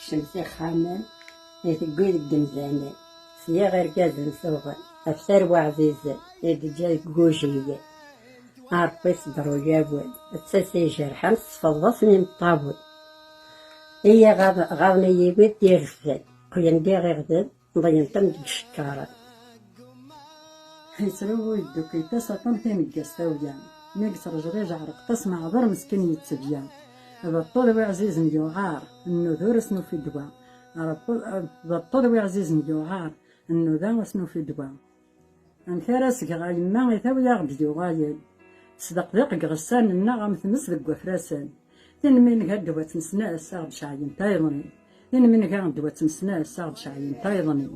الشمس خامان يتقوي ديك مزانة سيا غير كازن سوغا أفسر وعزيزة يدجا قوجية عرفي صدرو جابون تساسي جرحان صفضصني مطابون هي غاضني يبيت يغزل قيان دي غيغزل ضينتم ديك الشكارة يسلو يدو كيتاس طنطين القاستاويان نقص رجريج عرق تسمع ضر مسكين يتسبيان هذا الطول وعزيز مجوعار النذور اسنو في دواء هذا الطول وعزيز مجوعار النذور اسنو في دواء انكارس غاي ما يثاوي يغد يغايل صدق ذاق غسان النغم تمس ذق وفراسان ين من هاد دوات مسناس صاغد شعين تايضني ين من هاد دوات مسناس صاغد شعين تايضني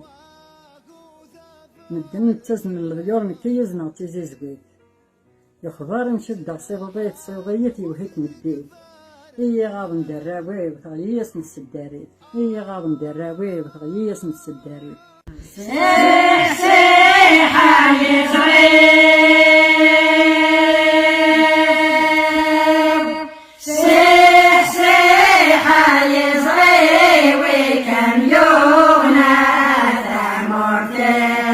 مدن تزن الغيور مكيز نعطي زيزويت يخبار نشد صيغيت يوهيك مديد هي غاض ندراوي وتغييس من السداريت هي غاض ندراوي وتغييس من السداريت سيح سيح يزغيب سيح سيح يزغيب وكان يغنى ثمرتين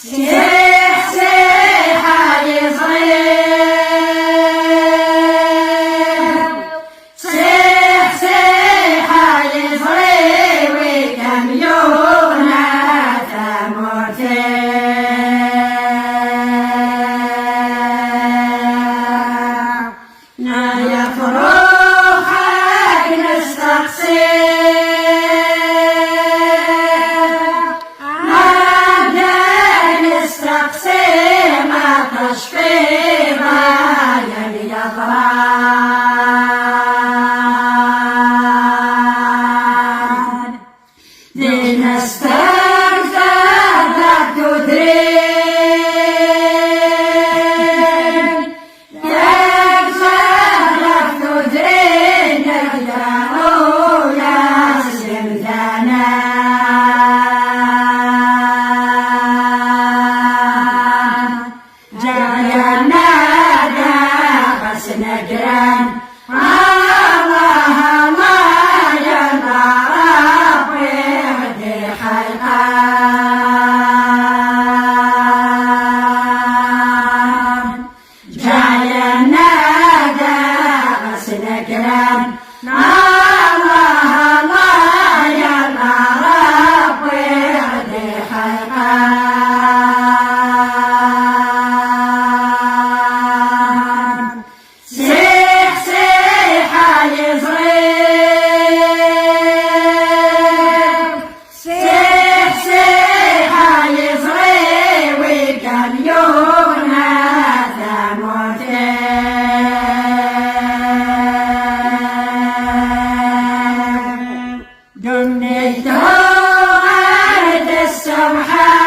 سيح سيح استمتعت تدرين تكسرت تدرين نجدروا يا سمدانا جاينا داقس نجران الله الله يا ربي هدي خلقان جاينا داقس نجران الله الله يا ربي هدي خلقان سيح سيحة يصغير سيح سيحة يصغير وكان يومنا ثموتين دنيته عاد السمحة